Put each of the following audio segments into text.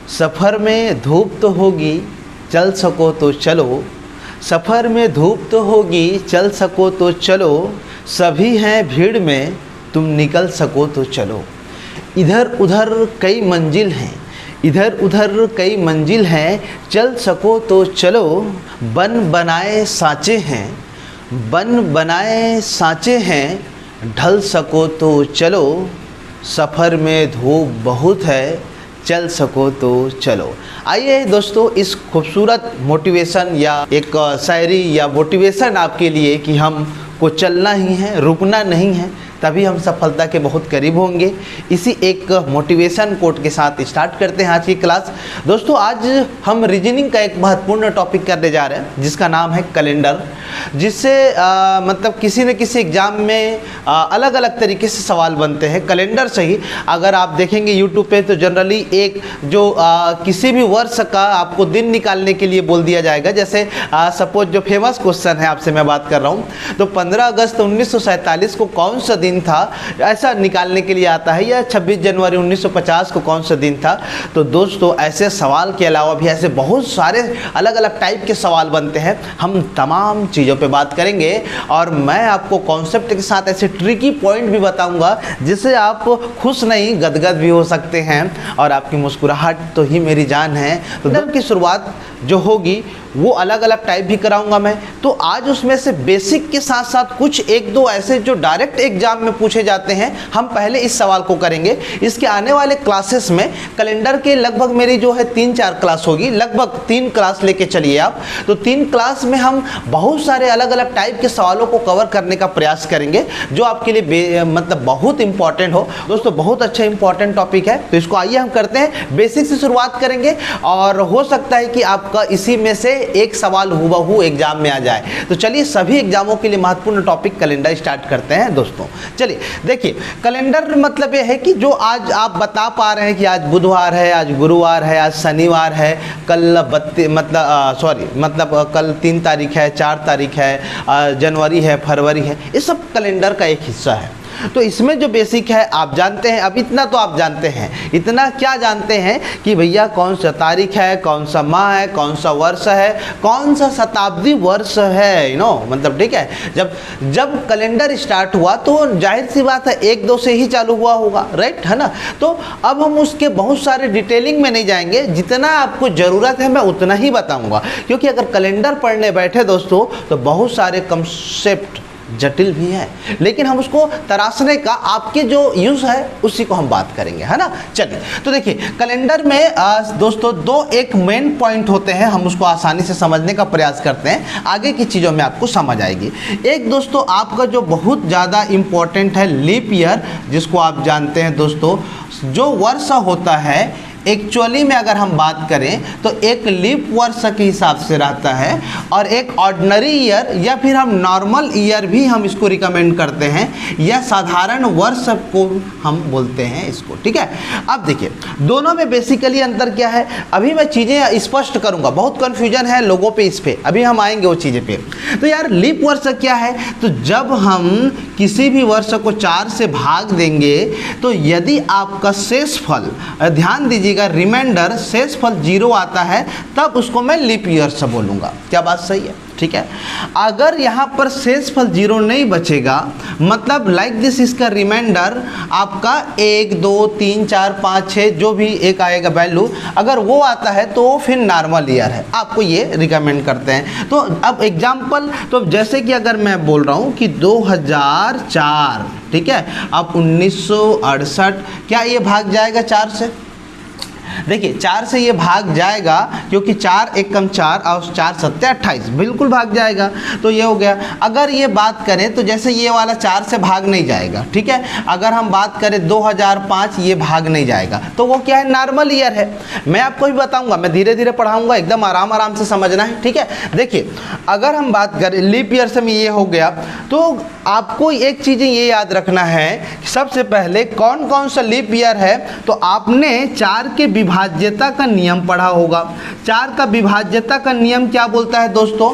सफ़र में धूप तो होगी, चल सको तो चलो। सफ़र में धूप तो होगी, चल सको तो चलो। सभी हैं भीड़ में, तुम निकल सको तो चलो। इधर उधर कई मंजिल हैं, इधर उधर कई मंजिल हैं, चल सको तो चलो। बन बनाए सांचे हैं, बन बनाए सांचे हैं, ढल सको तो चलो। सफ़र में धूप बहुत है, चल सको तो चलो। आइए दोस्तों, इस खूबसूरत मोटिवेशन या एक शायरी या मोटिवेशन आपके लिए कि हम को चलना ही है, रुकना नहीं है, तभी हम सफलता के बहुत करीब होंगे। इसी एक मोटिवेशन कोट के साथ स्टार्ट करते हैं आज की क्लास। दोस्तों, आज हम रीजनिंग का एक महत्वपूर्ण टॉपिक करने जा रहे हैं जिसका नाम है कैलेंडर, जिससे मतलब किसी न किसी एग्ज़ाम में अलग अलग तरीके से सवाल बनते हैं कैलेंडर से ही। अगर आप देखेंगे यूट्यूब पे तो जनरली एक जो किसी भी वर्ष का आपको दिन निकालने के लिए बोल दिया जाएगा। जैसे सपोज जो फेमस क्वेश्चन है आपसे मैं बात कर रहा हूँ, तो 15 अगस्त 1947 को कौन सा दिन था, ऐसा निकालने के लिए आता है, या 26 जनवरी 1950 को कौन सा दिन था। तो दोस्तों, ऐसे सवाल के अलावा भी ऐसे बहुत सारे अलग अलग टाइप के सवाल बनते हैं। हम तमाम चीज़ों पे बात करेंगे और मैं आपको कॉन्सेप्ट के साथ ऐसे ट्रिकी पॉइंट भी बताऊंगा जिससे आप खुश नहीं गदगद भी हो सकते हैं, और आपकी मुस्कुराहट तो ही मेरी जान है। तो दिन की शुरुआत जो होगी वो अलग अलग टाइप भी कराऊंगा मैं। तो आज उसमें से बेसिक के साथ साथ कुछ एक दो ऐसे जो डायरेक्ट एग्जाम में पूछे जाते हैं, हम पहले इस सवाल को करेंगे। इसके आने वाले क्लासेस में कैलेंडर के लगभग मेरी जो है 3-4 क्लास होगी, लगभग 3 क्लास लेके चलिए आप। तो 3 क्लास में हम बहुत सारे अलग अलग टाइप के सवालों को कवर करने का प्रयास करेंगे जो आपके लिए मतलब बहुत इंपॉर्टेंट हो। दोस्तों, बहुत अच्छा इंपॉर्टेंट टॉपिक है, तो इसको आइए हम करते हैं, बेसिक से शुरुआत करेंगे और हो सकता है कि आपका इसी में से एक सवाल हुबहू एग्जाम में आ जाए। तो चलिए सभी एग्जामों के लिए महत्वपूर्ण टॉपिक कैलेंडर स्टार्ट करते हैं। दोस्तों चलिए देखिए, कैलेंडर मतलब यह है कि जो आज आप बता पा रहे हैं कि आज बुधवार है, आज गुरुवार है, आज शनिवार है, कल कल 3 तारीख है, 4 तारीख है, जनवरी है, फरवरी है, ये सब कैलेंडर का एक हिस्सा है। तो इसमें जो बेसिक है आप जानते हैं, अब इतना तो आप जानते हैं। इतना क्या जानते हैं कि भैया कौन सा तारीख है, कौन सा माह है, कौन सा वर्ष है, कौन सा शताब्दी वर्ष है, मतलब ठीक है। जब कैलेंडर स्टार्ट हुआ तो जाहिर सी बात है 1-2 से ही चालू हुआ होगा, राइट है ना। तो अब हम उसके बहुत सारे डिटेलिंग में नहीं जाएंगे, जितना आपको ज़रूरत है मैं उतना ही बताऊँगा, क्योंकि अगर कैलेंडर पढ़ने बैठे दोस्तों तो बहुत सारे कंसेप्ट जटिल भी है, लेकिन हम उसको तराशने का आपके जो यूज़ है उसी को हम बात करेंगे, है ना। चलिए तो देखिए, कैलेंडर में दोस्तों 2 एक मेन पॉइंट होते हैं, हम उसको आसानी से समझने का प्रयास करते हैं, आगे की चीज़ों में आपको समझ आएगी। एक दोस्तों आपका जो बहुत ज़्यादा इम्पोर्टेंट है लीप ईयर, जिसको आप जानते हैं दोस्तों, जो वर्ष होता है एक्चुअली में अगर हम बात करें तो एक लीप वर्ष के हिसाब से रहता है, और एक ऑर्डिनरी ईयर या फिर हम नॉर्मल ईयर भी हम इसको रिकमेंड करते हैं, या साधारण वर्ष को हम बोलते हैं इसको, ठीक है। अब देखिए दोनों में बेसिकली अंतर क्या है, अभी मैं चीज़ें स्पष्ट करूंगा, बहुत कन्फ्यूजन है लोगों पे इस पे, अभी हम आएंगे वो चीज़ें पे। तो यार लीप वर्ष क्या है, तो जब हम किसी भी वर्ष को 4 से भाग देंगे तो यदि आपका शेषफल, ध्यान दीजिए रिमाइंडर शेषफल 0 आता है, तब उसको मैं लीप ईयर से बोलूँगा। क्या बात सही है? ठीक है। अगर यहाँ पर शेषफल 0 नहीं बचेगा, मतलब लाइक दिस, इसका रिमाइंडर आपका 1, 2, 3, 4, 5, 6 जो भी एक आएगा वैल्यू, अगर वो आता है तो फिर नॉर्मल ईयर है, आपको ये रिकमेंड करते हैं। तो अब एग्जाम्पल, तो जैसे कि अगर मैं बोल रहा हूँ कि 2004, ठीक है, अब 1968, क्या ये भाग जाएगा 4 से? देखिए 4 से ये भाग जाएगा, क्योंकि 4 1 कम 4 और 4 7 28, बिल्कुल भाग जाएगा। तो ये हो गया। अगर ये बात करें तो जैसे ये वाला 4 से भाग नहीं जाएगा, ठीक है। अगर हम बात करें 2005, ये भाग नहीं जाएगा, तो वो क्या है, नॉर्मल ईयर है। मैं आपको भी बताऊंगा, मैं धीरे धीरे पढ़ाऊंगा, एकदम आराम आराम से समझना है, ठीक है। देखिए अगर हम बात करें लीप ईयर से में ये हो गया, तो आपको एक चीज़ें ये याद रखना है, सबसे पहले कौन कौन सा लीप ईयर है। तो आपने 4 के विभाज्यता का नियम पढ़ा होगा। 4 का विभाज्यता का नियम क्या बोलता है दोस्तों,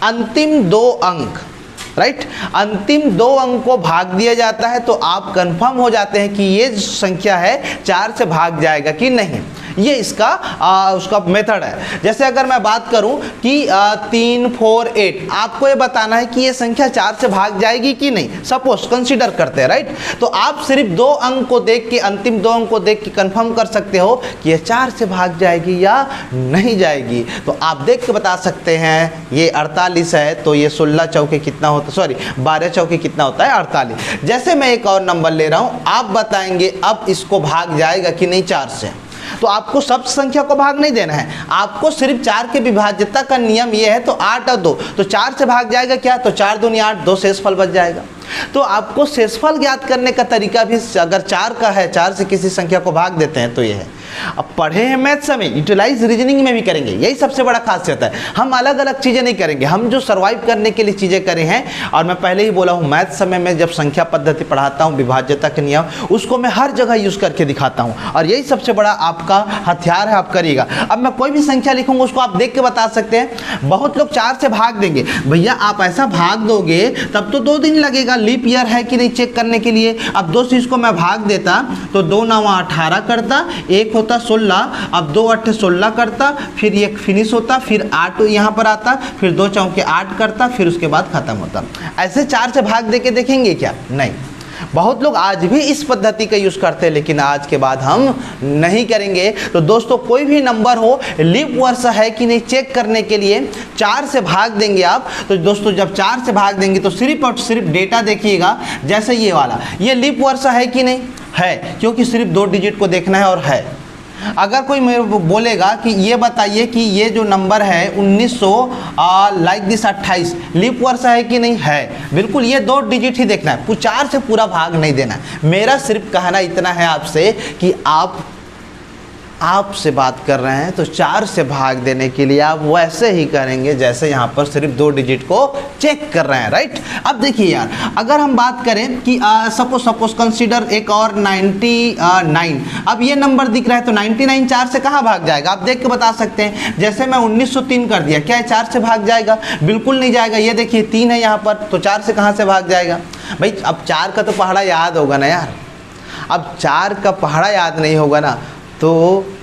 अंतिम 2 अंक, राइट, अंतिम 2 अंक को भाग दिया जाता है, तो आप कंफर्म हो जाते हैं कि ये संख्या है 4 से भाग जाएगा कि नहीं। ये इसका उसका मेथड है। जैसे अगर मैं बात करूं कि 3 4 8, आपको ये बताना है कि ये संख्या 4 से भाग जाएगी कि नहीं। सपोज कंसीडर करते हैं, राइट। तो आप सिर्फ 2 अंक को देख के, अंतिम 2 अंक को देख के कंफर्म कर सकते हो कि ये 4 से भाग जाएगी या नहीं जाएगी। तो आप देख के बता सकते हैं ये 48 है, तो ये 16 चौके कितना होता, सॉरी 12 चौके कितना होता है, 48। जैसे मैं एक और नंबर ले रहा हूं, आप बताएंगे अब इसको भाग जाएगा कि नहीं 4 से। तो आपको सब संख्या को भाग नहीं देना है, आपको सिर्फ 4 के विभाज्यता का नियम ये है। तो 8 और 2, तो 4 से भाग जाएगा क्या, तो 4 दूनी 8, 2 शेषफल बच जाएगा। तो आपको शेषफल ज्ञात करने का तरीका भी, अगर 4 का है, 4 से किसी संख्या को भाग देते हैं तो ये है। अब पढ़े हैं मैथ्स में, यूटिलाइज रीजनिंग में भी करेंगे, यही सबसे बड़ा खासियत है। हम अलग अलग चीज़ें नहीं करेंगे, हम जो सर्वाइव करने के लिए चीज़ें करे हैं। और मैं पहले ही बोला हूँ, मैथ्स समय में जब संख्या पद्धति पढ़ाता हूँ, विभाज्यता के नियम, उसको मैं हर जगह यूज़ करके दिखाता हूँ। और यही सबसे बड़ा आपका हथियार है, आप करिएगा। अब मैं कोई भी संख्या लिखूंगा, उसको आप देख के बता सकते हैं। बहुत लोग 4 से भाग देंगे, भैया आप ऐसा भाग दोगे तब तो 2 दिन लगेगा, लीप ईयर है कि नहीं चेक करने के लिए। अब 2 से इसको मैं भाग देता तो 2 9 18 करता, 1 होता 16, अब 2 8 16 करता, फिर ये फिनिश होता, फिर 8 यहाँ पर आता, फिर 2 चौके 8 करता, फिर उसके बाद खत्म होता। ऐसे 4 से भाग दे के देखेंगे क्या, नहीं। बहुत लोग आज भी इस पद्धति का यूज़ करते हैं, लेकिन आज के बाद हम नहीं करेंगे। तो दोस्तों कोई भी नंबर हो, लीप वर्ष है कि नहीं चेक करने के लिए 4 से भाग देंगे आप। तो दोस्तों जब 4 से भाग देंगे तो सिर्फ और सिर्फ डेटा देखिएगा। जैसे ये वाला, ये लीप वर्ष है कि नहीं है, क्योंकि सिर्फ 2 डिजिट को देखना है और है। अगर कोई मेरे बोलेगा कि ये बताइए कि ये जो नंबर है 1900 लाइक दिस 28 लीप वर्ष है कि नहीं है, बिल्कुल ये 2 डिजिट ही देखना है, 4 से पूरा भाग नहीं देना है। मेरा सिर्फ कहना इतना है आपसे कि आपसे बात कर रहे हैं तो 4 से भाग देने के लिए आप वैसे ही करेंगे जैसे यहाँ पर सिर्फ 2 डिजिट को चेक कर रहे हैं, राइट। अब देखिए यार, अगर हम बात करें कि सपोज कंसीडर एक और 99, अब ये नंबर दिख रहा है तो 99 4 से कहाँ भाग जाएगा, आप देख के बता सकते हैं। जैसे मैं 1903 कर दिया, क्या 4 से भाग जाएगा, बिल्कुल नहीं जाएगा। ये देखिए 3 है यहाँ पर, तो 4 से कहाँ से भाग जाएगा भाई। अब 4 का तो पहाड़ा याद होगा ना यार, अब 4 का पहाड़ा याद नहीं होगा ना, तो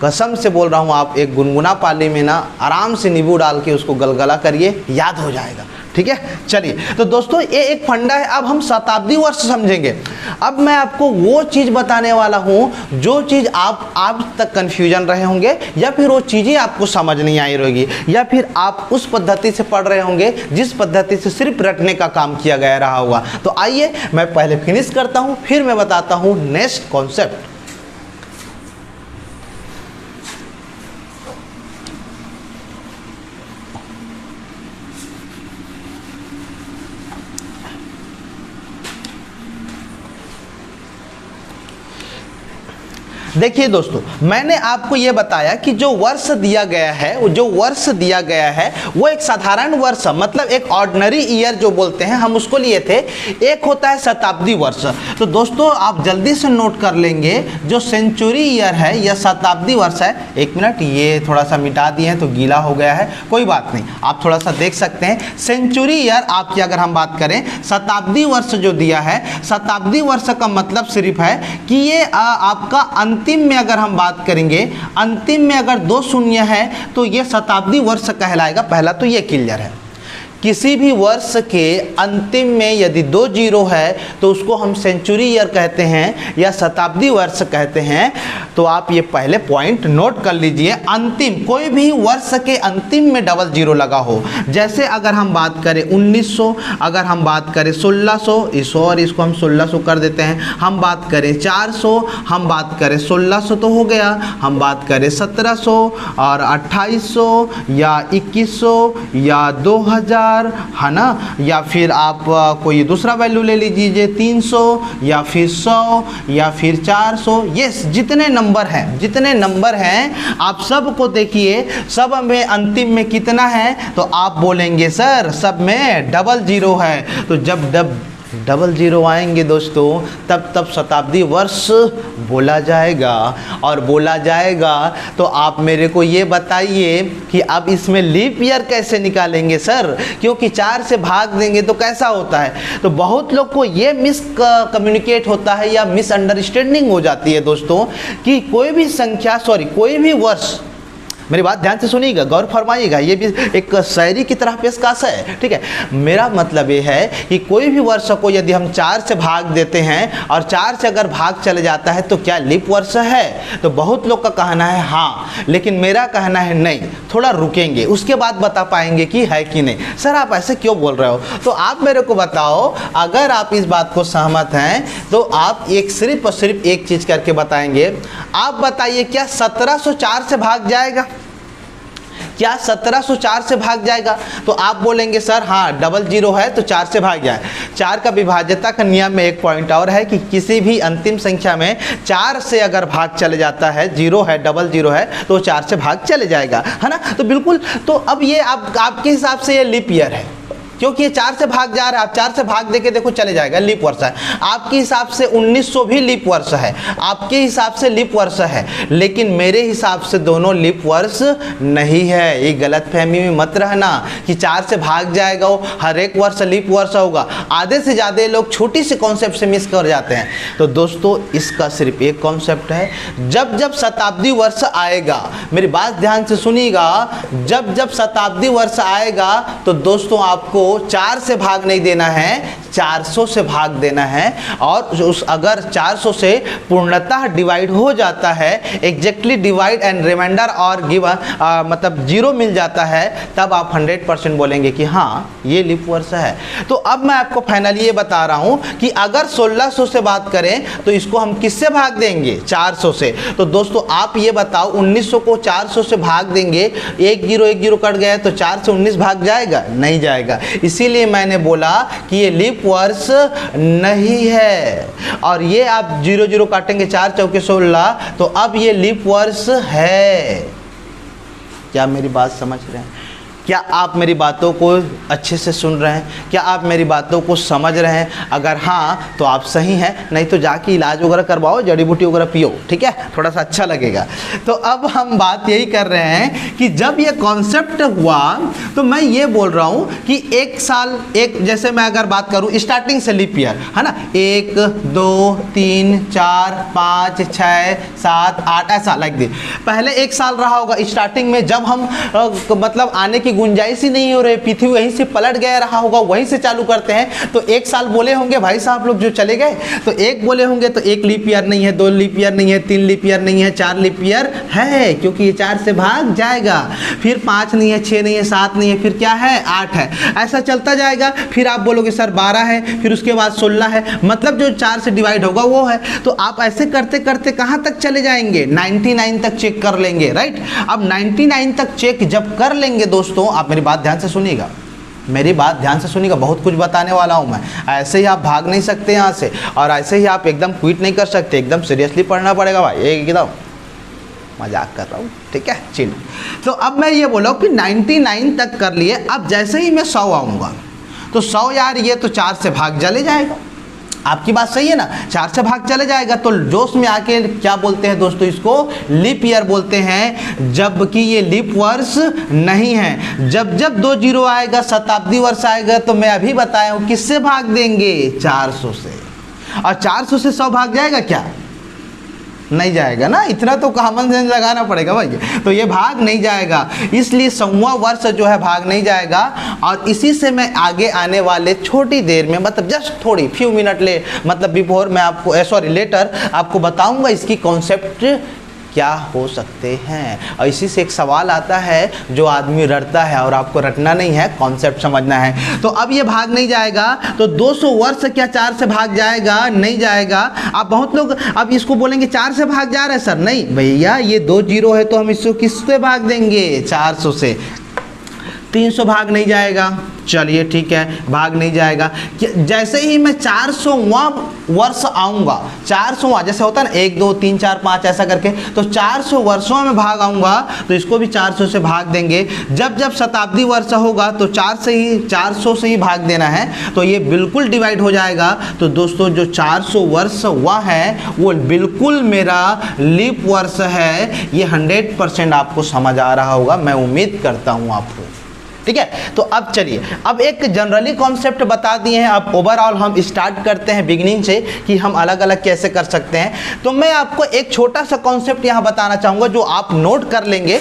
कसम से बोल रहा हूँ, आप एक गुनगुना पानी में ना आराम से नींबू डाल के उसको गलगला करिए, याद हो जाएगा, ठीक है। चलिए, तो दोस्तों ये एक फंडा है। अब हम शताब्दी वर्ष समझेंगे। अब मैं आपको वो चीज़ बताने वाला हूँ जो चीज़ आप आज तक कन्फ्यूजन रहे होंगे, या फिर वो चीज़ें आपको समझ नहीं आई रहेगी, या फिर आप उस पद्धति से पढ़ रहे होंगे जिस पद्धति से सिर्फ रटने का काम किया गया रहा होगा। तो आइए मैं पहले फिनिश करता हूँ, फिर मैं बताता हूँ नेक्स्ट कॉन्सेप्ट। देखिए दोस्तों, मैंने आपको ये बताया कि जो वर्ष दिया गया है, वो एक साधारण वर्ष, मतलब एक ऑर्डिनरी ईयर जो बोलते हैं, हम उसको लिए थे। एक होता है शताब्दी वर्ष। तो दोस्तों आप जल्दी से नोट कर लेंगे, जो सेंचुरी ईयर है या शताब्दी वर्ष है। एक मिनट, ये थोड़ा सा मिटा दिए हैं तो गीला हो गया है, कोई बात नहीं, आप थोड़ा सा देख सकते हैं। सेंचुरी ईयर आपकी अगर हम बात करें, शताब्दी वर्ष जो दिया है, शताब्दी वर्ष का मतलब सिर्फ है कि ये आपका अंतिम में, अगर हम बात करेंगे अंतिम में अगर 2 शून्य है तो ये शताब्दी वर्ष कहलाएगा। पहला तो ये क्लियर है, किसी भी वर्ष के अंतिम में यदि 2 जीरो है तो उसको हम सेंचुरी ईयर कहते हैं या शताब्दी वर्ष कहते हैं। तो आप ये पहले पॉइंट नोट कर लीजिए, अंतिम, कोई भी वर्ष के अंतिम में डबल जीरो लगा हो। जैसे अगर हम बात करें 1900, अगर हम बात करें 1600, इसको हम 1600 कर देते हैं, हम बात करें 400, हम बात करें 1600 तो हो गया, हम बात करें 1700 और 2800 या 2100 या 2000, है ना, या फिर आप कोई दूसरा वैल्यू ले लीजिए 300 या फिर 100 या फिर 400। ये जितने नंबर हैं आप सब को देखिए, सब में अंतिम में कितना है, तो आप बोलेंगे सर सब में डबल जीरो है। तो जब डबल जीरो आएंगे दोस्तों, तब शताब्दी वर्ष बोला जाएगा। और बोला जाएगा तो आप मेरे को ये बताइए कि अब इसमें लीप ईयर कैसे निकालेंगे सर, क्योंकि 4 से भाग देंगे तो कैसा होता है। तो बहुत लोग को ये मिस कम्युनिकेट होता है या मिसअंडरस्टैंडिंग हो जाती है दोस्तों कि कोई भी संख्या कोई भी वर्ष, मेरी बात ध्यान से सुनिएगा, गौर फरमाइएगा, ये भी एक शायरी की तरह पेशकश है, ठीक है। मेरा मतलब ये है कि कोई भी वर्ष को यदि हम 4 से भाग देते हैं और 4 से अगर भाग चले जाता है तो क्या लीप वर्ष है। तो बहुत लोग का कहना है हाँ, लेकिन मेरा कहना है नहीं, थोड़ा रुकेंगे उसके बाद बता पाएंगे कि है कि नहीं। सर आप ऐसे क्यों बोल रहे हो, तो आप मेरे को बताओ, अगर आप इस बात को सहमत हैं तो आप सिर्फ और सिर्फ एक चीज़ करके बताएंगे। आप बताइए क्या 1704 से भाग जाएगा, क्या 1704 से भाग जाएगा। तो आप बोलेंगे सर हाँ डबल जीरो है तो 4 से भाग जाए। 4 का विभाज्यता का नियम में एक पॉइंट और है कि किसी भी अंतिम संख्या में 4 से अगर भाग चले जाता है, जीरो है डबल जीरो है तो 4 से भाग चले जाएगा, है ना। तो बिल्कुल, तो अब ये आपके हिसाब से ये लीप ईयर है क्योंकि ये 4 से भाग जा रहा है। आप 4 से भाग देके देखो चले जाएगा, लीप वर्ष है। आपके हिसाब से 1900 भी लीप वर्ष है, आपके हिसाब से लीप वर्ष है, लेकिन मेरे हिसाब से दोनों लीप वर्ष नहीं है। ये गलतफहमी में मत रहना कि 4 से भाग जाएगा वो हर एक वर्ष लीप वर्ष होगा। आधे से ज़्यादा लोग छोटी से कॉन्सेप्ट से मिस कर जाते हैं। तो दोस्तों इसका सिर्फ एक कॉन्सेप्ट है, जब जब शताब्दी वर्ष आएगा, मेरी बात ध्यान से सुनिएगा, जब जब शताब्दी वर्ष आएगा तो दोस्तों आपको 4 से भाग नहीं देना है, 400 से भाग देना है। और उस अगर 400 से पूर्णतः डिवाइड हो जाता है, एग्जैक्टली डिवाइड एंड रिमाइंडर और गिवन मतलब जीरो मिल जाता है, तब आप 100% बोलेंगे कि हाँ ये लीप वर्ष है। तो अब मैं आपको फाइनली ये बता रहा हूँ कि अगर 1600 से बात करें तो इसको हम किससे भाग देंगे, 400 से। तो दोस्तों आप ये बताओ 1900 को 400 से भाग देंगे, एक जीरो कट गया तो 4 से 19 भाग जाएगा, नहीं जाएगा। इसीलिए मैंने बोला कि ये लीप वर्ष नहीं है। और ये आप 0 काटेंगे 4 चौके 16, तो अब ये लीप वर्ष है। क्या मेरी बात समझ रहे हैं? क्या आप मेरी बातों को अच्छे से सुन रहे हैं? क्या आप मेरी बातों को समझ रहे हैं? अगर हाँ तो आप सही हैं, नहीं तो जाके इलाज वगैरह करवाओ, जड़ी बूटी वगैरह पियो, ठीक है, थोड़ा सा अच्छा लगेगा। तो अब हम बात यही कर रहे हैं कि जब ये कॉन्सेप्ट हुआ तो मैं ये बोल रहा हूँ कि एक साल, एक जैसे मैं अगर बात करूँ स्टार्टिंग से लीप ईयर है ना, 1 2 3 4 5 6 7 8 ऐसा लाइक दिस। पहले एक साल रहा होगा स्टार्टिंग में, जब हम मतलब आने की गुंजाइश ही नहीं हो रही, पृथ्वी वहीं से पलट गया रहा होगा, वहीं से चालू करते हैं। तो एक साल बोले होंगे भाई साहब लोग जो चले गए, तो एक बोले होंगे तो 1 लीप ईयर नहीं है, 2 लीप ईयर नहीं है, 3 लीप ईयर नहीं है, 4 लीप ईयर है, क्योंकि ये 4 से भाग जाएगा। फिर 5 नहीं है, 6 नहीं है, 7 नहीं है, फिर क्या है 8 है, ऐसा चलता जाएगा। फिर आप बोलोगे सर 12 है, फिर उसके बाद 16 है, मतलब जो 4 से डिवाइड होगा वो है। तो आप ऐसे करते करते कहाँ तक चले जाएंगे, 99 तक चेक कर लेंगे, राइट। अब 99 तक चेक जब कर लेंगे दोस्तों, आप मेरी बात ध्यान से सुनिएगा, मेरी बात ध्यान से सुनिएगा, बहुत कुछ बताने वाला हूं मैं। ऐसे ही आप भाग नहीं सकते यहाँ से, और ऐसे ही आप एकदम क्विट नहीं कर सकते, एकदम सीरियसली पढ़ना पड़ेगा भाई, एकदम मजाक कर रहा हूँ, ठीक है चिल। तो अब मैं ये बोला कि 99 तक कर लिए। अब जैसे ही मैं 100 आऊँगा तो 100 यार ये तो 4 से भाग चले जाएगा, आपकी बात सही है ना, 4 से भाग चले जाएगा। तो जोश में आके क्या बोलते हैं दोस्तों, इसको लीप ईयर बोलते हैं, जबकि ये लीप वर्ष नहीं है। जब जब 2 जीरो आएगा, शताब्दी वर्ष आएगा, तो मैं अभी बताया हूँ किससे भाग देंगे, 400 से। और 400 से 100 भाग जाएगा क्या, नहीं जाएगा ना, इतना तो कॉमन सेंस लगाना पड़ेगा भाई। तो ये भाग नहीं जाएगा, इसलिए 100वां वर्ष जो है भाग नहीं जाएगा। और इसी से मैं आगे आने वाले छोटी देर में, मतलब जस्ट थोड़ी फ्यू मिनट ले, मतलब बिफोर मैं आपको लेटर आपको बताऊंगा इसकी कॉन्सेप्ट क्या हो सकते हैं। और इसी से एक सवाल आता है, जो आदमी रटता है, और आपको रटना नहीं है, कॉन्सेप्ट समझना है। तो अब ये भाग नहीं जाएगा, तो 200 वर्ष क्या 4 से भाग जाएगा, नहीं जाएगा। अब बहुत लोग अब इसको बोलेंगे 4 से भाग जा रहा है सर, नहीं भैया ये 2 जीरो है तो हम इसको किससे भाग देंगे, 400 से। 300 भाग नहीं जाएगा, चलिए ठीक है, भाग नहीं जाएगा। जैसे ही मैं 400वां वर्ष आऊँगा, 400वां जैसे होता है ना 1 2 3 4 5 ऐसा करके, तो 400 वर्षों में भाग आऊँगा तो इसको भी 400 से भाग देंगे। जब जब शताब्दी वर्ष होगा तो 400 से ही भाग देना है, तो ये बिल्कुल डिवाइड हो जाएगा। तो दोस्तों जो 400 वर्ष वह है वो बिल्कुल मेरा लीप वर्ष है। ये 100% आपको समझ आ रहा होगा, मैं उम्मीद करता हूँ आपको, ठीक है। तो अब चलिए, अब एक जनरली कॉन्सेप्ट बता दिए हैं, अब ओवरऑल हम स्टार्ट करते हैं बिगिनिंग से कि हम अलग अलग कैसे कर सकते हैं। तो मैं आपको एक छोटा सा कॉन्सेप्ट यहाँ बताना चाहूँगा जो आप नोट कर लेंगे।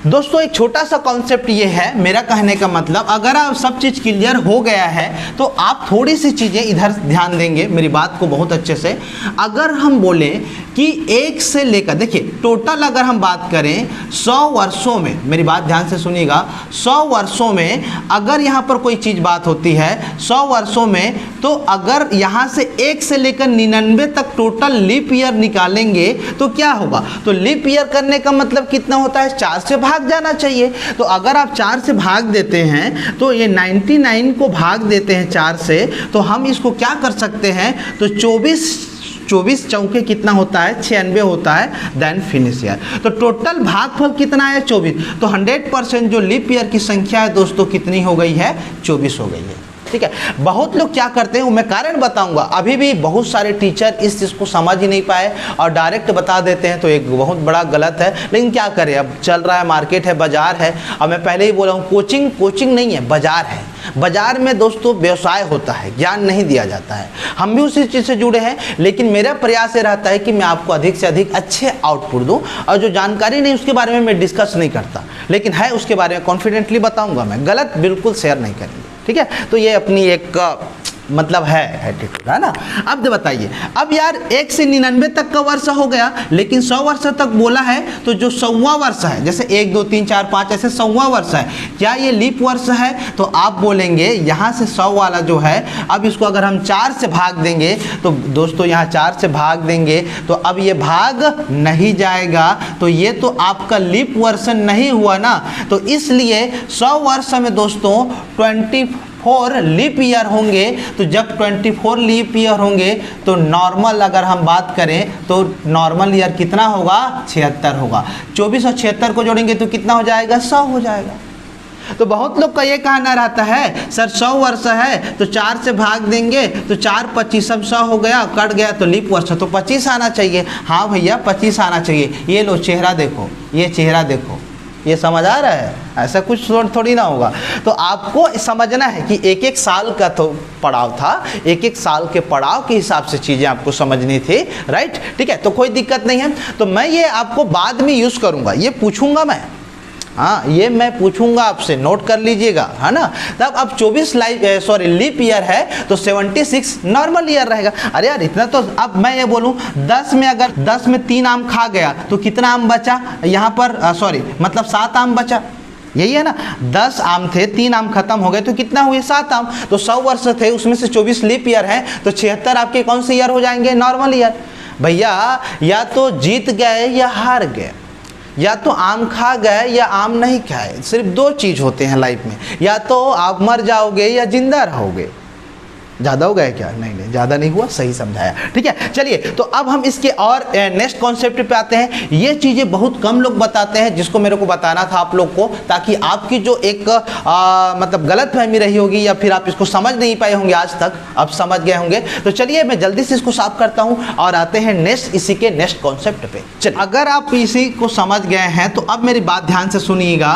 दोस्तों एक छोटा सा कॉन्सेप्ट ये है, मेरा कहने का मतलब अगर आप सब चीज़ क्लियर हो गया है तो आप थोड़ी सी चीज़ें इधर ध्यान देंगे मेरी बात को बहुत अच्छे से। अगर हम बोलें कि 1 से लेकर, देखिए टोटल अगर हम बात करें 100 वर्षों में, मेरी बात ध्यान से सुनिएगा, 100 वर्षों में अगर यहाँ पर कोई चीज़ बात होती है 100 वर्षों में, तो अगर यहाँ से 1 से लेकर 99 तक टोटल लीप ईयर निकालेंगे तो क्या होगा? तो लीप ईयर करने का मतलब कितना होता है? 4 से भाग जाना चाहिए। तो अगर आप 4 से भाग देते हैं तो ये 99 को भाग देते हैं 4 से, तो हम इसको क्या कर सकते हैं? तो 24 चौके कितना होता है? 96 होता है, देन फिनिश ईयर। तो टोटल भागफल कितना है? 24। तो 100% जो लीप ईयर की संख्या है दोस्तों कितनी हो गई है? 24 हो गई है, ठीक है। बहुत लोग क्या करते हैं, मैं कारण बताऊंगा, अभी भी बहुत सारे टीचर इस चीज़ को समझ ही नहीं पाए और डायरेक्ट बता देते हैं, तो एक बहुत बड़ा गलत है। लेकिन क्या करें, अब चल रहा है, मार्केट है, बाजार है। अब मैं पहले ही बोला हूँ, कोचिंग नहीं है, बाजार है। बाजार में दोस्तों व्यवसाय होता है, ज्ञान नहीं दिया जाता है। हम भी उसी चीज़ से जुड़े हैं, लेकिन मेरा प्रयास ये रहता है कि मैं आपको अधिक से अधिक अच्छे आउटपुट दूं, और जो जानकारी नहीं उसके बारे में मैं डिस्कस नहीं करता, लेकिन है उसके बारे में कॉन्फिडेंटली बताऊंगा मैं, गलत बिल्कुल शेयर नहीं करेंगे, ठीक है। तो ये अपनी एक मतलब है एटीट्यूड, है ना। अब जो बताइए, अब यार 1 से 99 तक का वर्ष हो गया, लेकिन 100 वर्ष तक बोला है, तो जो 100वां वर्ष है, जैसे 1 2 3 4 5 ऐसे 100वां वर्ष है, क्या ये लीप वर्ष है? तो आप बोलेंगे यहाँ से 100 वाला जो है, अब इसको अगर हम 4 से भाग देंगे, तो दोस्तों यहाँ 4 से भाग देंगे तो अब ये भाग नहीं जाएगा, तो ये तो आपका लीप वर्ष नहीं हुआ ना। तो इसलिए 100 वर्ष में दोस्तों 24 लीप ईयर होंगे। तो जब 24 लीप ईयर होंगे तो नॉर्मल अगर हम बात करें तो नॉर्मल ईयर कितना होगा? 76 होगा। 24 और 76 को जोड़ेंगे तो कितना हो जाएगा? 100 हो जाएगा। तो बहुत लोग का ये कहना रहता है, सर 100 वर्ष है तो 4 से भाग देंगे तो 4 25 सब 100 हो गया, कट गया तो लीप वर्ष तो 25 आना चाहिए। हाँ भैया 25 आना चाहिए। ये लो चेहरा देखो, ये चेहरा देखो, ये समझ आ रहा है? ऐसा कुछ थोड़ी ना होगा। तो आपको समझना है कि एक एक साल का तो पड़ाव था, एक एक साल के पड़ाव के हिसाब से चीज़ें आपको समझनी थी, राइट, ठीक है। तो कोई दिक्कत नहीं है। तो मैं ये आपको बाद में यूज़ करूँगा, ये पूछूंगा मैं, हाँ ये मैं पूछूंगा आपसे, नोट कर लीजिएगा, है ना। तब अब 24 लीप ईयर है तो 76 नॉर्मल ईयर रहेगा। अरे यार इतना तो, अब मैं ये बोलूँ 10 में, अगर 10 में 3 आम खा गया तो कितना आम बचा यहाँ पर? मतलब 7 आम बचा, यही है ना। 10 आम थे, 3 आम खत्म हो गए तो कितना हुए? 7 आम। तो 100 वर्ष थे, उसमें से 24 लीप ईयर है, तो 76 आपके कौन से ईयर हो जाएंगे? Normal year. भैया या तो जीत गए या हार गए, या तो आम खा गए या आम नहीं खाए। सिर्फ 2 चीज़ होते हैं लाइफ में, या तो आप मर जाओगे या जिंदा रहोगे। ज़्यादा हो गया क्या? नहीं ज़्यादा नहीं हुआ, सही समझाया, ठीक है। चलिए तो अब हम इसके और नेक्स्ट कॉन्सेप्ट पे आते हैं। ये चीज़ें बहुत कम लोग बताते हैं, जिसको मेरे को बताना था आप लोग को, ताकि आपकी जो एक मतलब गलतफहमी रही होगी या फिर आप इसको समझ नहीं पाए होंगे आज तक, अब समझ गए होंगे। तो चलिए मैं जल्दी से इसको साफ करता हूँ और आते हैं नेक्स्ट, इसी के नेक्स्ट कॉन्सेप्ट पे। चलिए अगर आप इसी को समझ गए हैं तो अब मेरी बात ध्यान से सुनिएगा।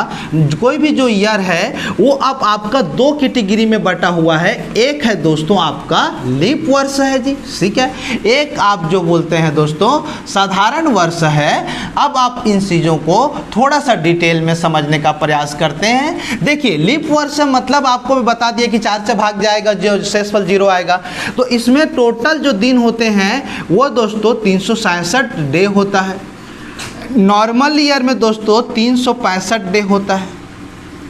कोई भी जो ईयर है वो अब आपका 2 कैटेगरी में बटा हुआ है। एक है दोस्तों आपका लीप वर्ष है जी, ठीक है। एक आप जो बोलते हैं दोस्तों साधारण वर्ष है। अब आप इन चीज़ों को थोड़ा सा डिटेल में समझने का प्रयास करते हैं। देखिए लीप वर्ष मतलब आपको भी बता दिया कि 4 से भाग जाएगा, जो शेषफल 0 आएगा। तो इसमें टोटल जो दिन होते हैं वो दोस्तों 366 डे होता है। नॉर्मल ईयर में दोस्तों 365 डे होता है,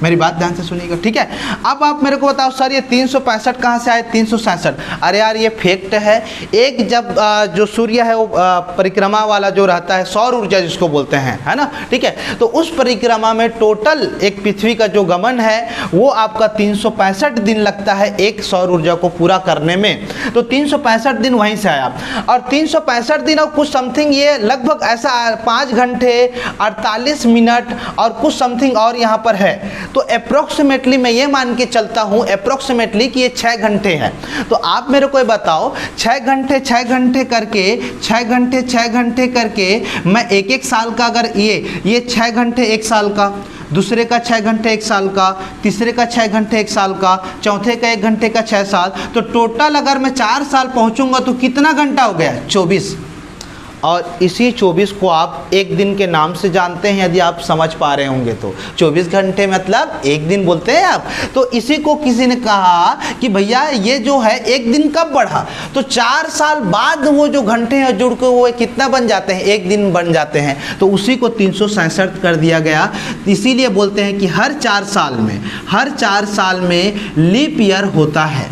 मेरी बात ध्यान से सुनिएगा, ठीक है। अब आप मेरे को बताओ सर ये 365 कहाँ से आए? 367, अरे यार ये फैक्ट है। एक जब जो सूर्य है वो परिक्रमा वाला जो रहता है, सौर ऊर्जा जिसको बोलते हैं, है ना, ठीक है। तो उस परिक्रमा में टोटल एक पृथ्वी का जो गमन है वो आपका 365 दिन लगता है एक सौर ऊर्जा को पूरा करने में। तो 365 दिन वहीं से आया, और 365 दिन और कुछ समथिंग, ये लगभग ऐसा 5 घंटे 48 मिनट और कुछ समथिंग और यहाँ पर है। तो अप्रोक्सीमेटली मैं ये मान के चलता हूँ अप्रोक्सीमेटली कि ये 6 घंटे है। तो आप मेरे को ये बताओ 6 घंटे 6 घंटे करके 6 घंटे 6 घंटे करके मैं एक साल का, अगर ये 6 घंटे 1 साल का, दूसरे का 6 घंटे 1 साल का, तीसरे का 6 घंटे 1 साल का, चौथे का 1 घंटे का 6 साल, तो टोटल अगर मैं 4 साल पहुँचूँगा तो कितना घंटा हो गया? 24। और इसी 24 को आप एक दिन के नाम से जानते हैं, यदि आप समझ पा रहे होंगे तो। 24 घंटे मतलब एक दिन बोलते हैं आप। तो इसी को किसी ने कहा कि भैया ये जो है एक दिन कब बढ़ा? तो 4 साल बाद वो जो घंटे हैं जुड़ के वो कितना बन जाते हैं? एक दिन बन जाते हैं। तो उसी को 367 कर दिया गया। इसीलिए बोलते हैं कि हर 4 साल में लीप ईयर होता है,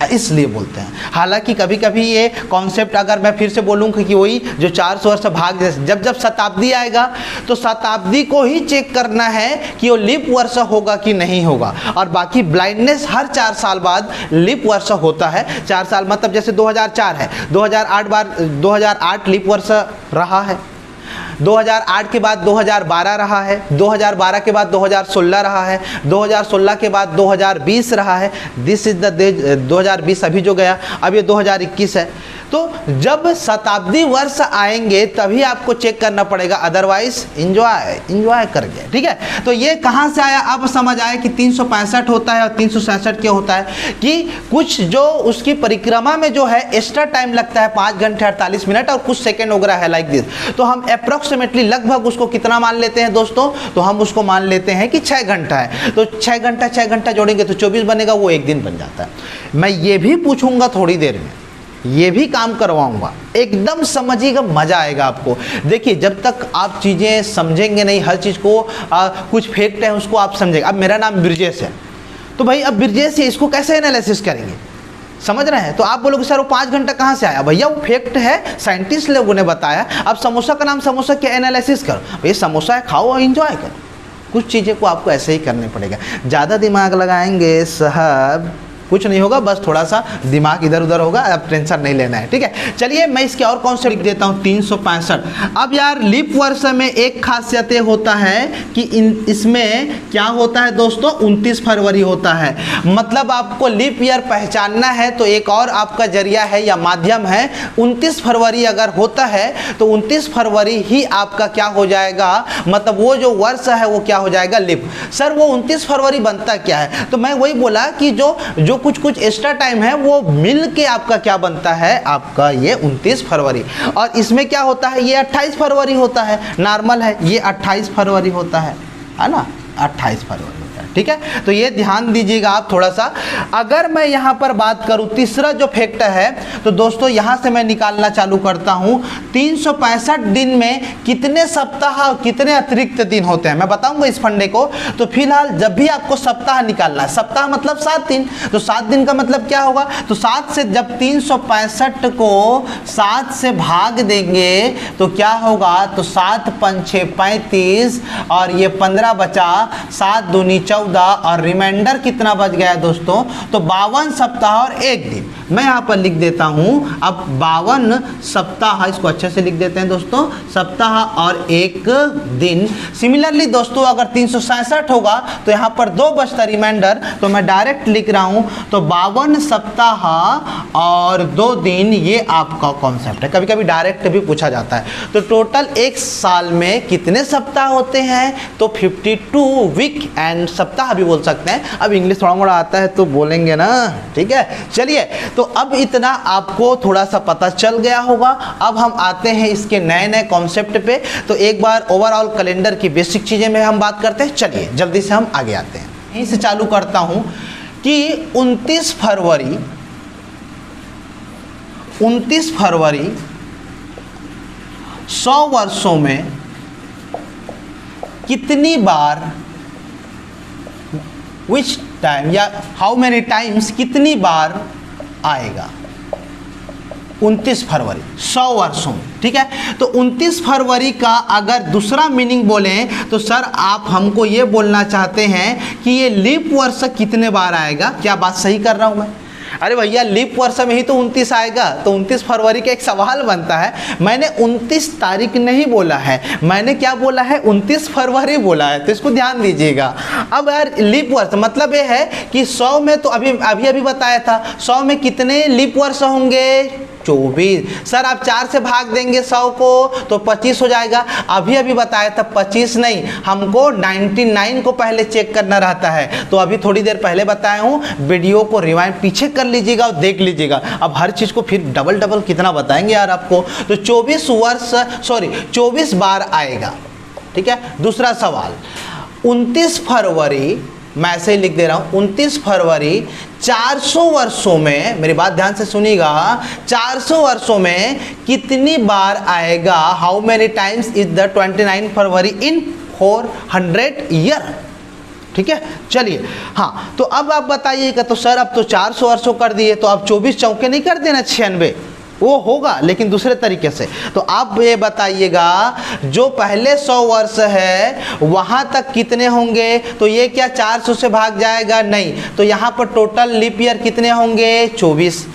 इसलिए बोलते हैं। हालांकि कभी कभी ये कॉन्सेप्ट अगर मैं फिर से बोलूँगा कि वही जो 400 वर्ष भाग, जब जब शताब्दी आएगा तो शताब्दी को ही चेक करना है कि वो लीप वर्ष होगा कि नहीं होगा, और बाकी ब्लाइंडनेस हर 4 साल बाद लीप वर्ष होता है। 4 साल मतलब जैसे 2004 है, 2008 लीप वर्ष रहा है, 2008 के बाद 2012 रहा है, 2012 के बाद 2016 रहा है, 2016 के बाद 2020 रहा है। दिस इज द 2020 अभी जो गया, अब ये 2021 है। तो जब शताब्दी वर्ष आएंगे तभी आपको चेक करना पड़ेगा, अदरवाइज इंजॉय कर गए, ठीक है। तो ये कहाँ से आया? अब समझ आया कि 365 होता है। और 367 क्या होता है कि कुछ जो उसकी परिक्रमा में जो है एक्स्ट्रा टाइम लगता है, 5 घंटे 48 मिनट और कुछ सेकेंड वगैरह है, लाइक दिस। तो हम अप्रोक्सीमेटली लगभग उसको कितना मान लेते हैं दोस्तों? तो हम उसको मान लेते हैं कि 6 घंटा है। तो 6 घंटा जोड़ेंगे तो 24 बनेगा, वो एक दिन बन जाता है। मैं ये भी पूछूंगा थोड़ी देर में, ये भी काम करवाऊंगा, एकदम समझिएगा, मजा आएगा आपको। देखिए जब तक आप चीज़ें समझेंगे नहीं, हर चीज़ को कुछ फैक्ट है उसको आप समझेंगे। अब मेरा नाम ब्रिजेश है, तो भाई अब ब्रिजेश है, इसको कैसे एनालिसिस करेंगे? समझ रहे हैं? तो आप बोलोगे सर वो 5 घंटा कहाँ से आया? भैया वो फैक्ट है, साइंटिस्ट लोगों ने बताया। अब समोसा का नाम समोसा, क्या एनालिसिस करो? भैया समोसा है, खाओ और इंजॉय करो। कुछ चीज़ें को आपको ऐसे ही करने पड़ेगा। ज़्यादा दिमाग लगाएंगे साहब कुछ नहीं होगा, बस थोड़ा सा दिमाग इधर उधर होगा, अब टेंशन नहीं लेना है, ठीक है। चलिए मैं इसके और कौन से लिख देता हूँ, 365। अब यार लीप वर्ष में एक खासियत ये होता है कि इसमें क्या होता है दोस्तों, 29 फरवरी होता है। मतलब आपको लीप ईयर पहचानना है तो एक और आपका जरिया है या माध्यम है, 29 फरवरी अगर होता है तो 29 फरवरी ही आपका क्या हो जाएगा, मतलब वो जो वर्ष है वो क्या हो जाएगा, लीप। सर वो 29 फरवरी बनता क्या है? तो मैं वही बोला कि जो कुछ एक्स्ट्रा टाइम है वो मिल के आपका क्या बनता है, आपका ये 29 फरवरी। और इसमें क्या होता है, ये 28 फरवरी होता है, नॉर्मल है, ये 28 फरवरी होता है ना, 28 फरवरी होता है, ठीक है। तो ये ध्यान दीजिएगा आप थोड़ा सा। अगर मैं यहाँ पर बात करूँ तीसरा जो फैक्टर है, तो दोस्तों यहाँ से मैं निकालना चालू करता हूँ, 365 दिन में कितने सप्ताह, कितने अतिरिक्त दिन होते हैं, मैं बताऊंगा इस फंडे को। तो फिलहाल जब भी आपको सप्ताह निकालना है, सप्ताह मतलब 7 दिन, तो 7 दिन का मतलब क्या होगा, तो 7 से जब 365 को 7 से भाग देंगे तो क्या होगा, तो 7 5 6 35 और ये 15 बचा, 7 दूनी 14 और रिमाइंडर कितना बच गया दोस्तों, तो 52 सप्ताह और 1 दिन। मैं यहाँ पर लिख देता हूँ अब 52 सप्ताह, इसको अच्छे से लिख देते हैं दोस्तों, सप्ताह और 1 दिन। सिमिलरली दोस्तों अगर 367 होगा तो यहाँ पर 2 बचता रिमाइंडर, तो मैं डायरेक्ट लिख रहा हूँ, तो 52 सप्ताह और 2 दिन, ये आपका कॉन्सेप्ट है। कभी कभी डायरेक्ट भी पूछा जाता है। तो टोटल एक साल में कितने सप्ताह होते हैं, तो 52 वीक एंड सप्ताह भी बोल सकते हैं। अब इंग्लिश थोड़ा मोड़ा आता है तो बोलेंगे ना, ठीक है। चलिए तो अब इतना आपको थोड़ा सा पता चल गया होगा। अब हम आते हैं इसके नए नए कॉन्सेप्ट पे। तो एक बार ओवरऑल कैलेंडर की बेसिक चीज़ें में हम बात करते हैं। चलिए जल्दी से हम आगे आते हैं। यहीं से चालू करता हूं कि 29 फरवरी 100 वर्षों में कितनी बार विच टाइम या हाउ मेनी टाइम्स कितनी बार आएगा 29 फरवरी 100 वर्षों में, ठीक है। तो 29 फरवरी का अगर दूसरा मीनिंग बोलें तो सर आप हमको ये बोलना चाहते हैं कि ये लीप वर्ष कितने बार आएगा, क्या बात सही कर रहा हूँ मैं? अरे भैया लीप वर्ष में ही तो 29 आएगा, तो 29 फरवरी का एक सवाल बनता है। मैंने 29 तारीख नहीं बोला है, मैंने क्या बोला है 29 फरवरी बोला है, तो इसको ध्यान दीजिएगा। अब यार लीप वर्ष मतलब ये है कि 100 में तो अभी बताया था 100 में कितने लीप वर्ष होंगे 24। सर आप 4 से भाग देंगे 100 को तो 25 हो जाएगा। अभी बताया था 25 नहीं, हमको 99 को पहले चेक करना रहता है। तो अभी थोड़ी देर पहले बताया हूँ, वीडियो को रिवाइंड पीछे कर लीजिएगा और देख लीजिएगा। अब हर चीज़ को फिर डबल कितना बताएंगे यार आपको। तो 24 बार आएगा, ठीक है। दूसरा सवाल 29 फरवरी, मैं ऐसे ही लिख दे रहा हूँ, 29 फरवरी 400 वर्षों में, मेरी बात ध्यान से सुनिएगा, 400 वर्षों में कितनी बार आएगा। How many times is the 29 February in 400 year, ठीक है। चलिए हाँ, तो अब आप बताइएगा, तो सर अब तो 400 वर्षों कर दिए, तो अब 24 चौके नहीं कर देना 96, वो होगा लेकिन दूसरे तरीके से। तो आप ये बताइएगा जो पहले 100 वर्ष है वहाँ तक कितने होंगे, तो ये क्या 400 से भाग जाएगा, नहीं, तो यहाँ पर टोटल लीप ईयर कितने होंगे 24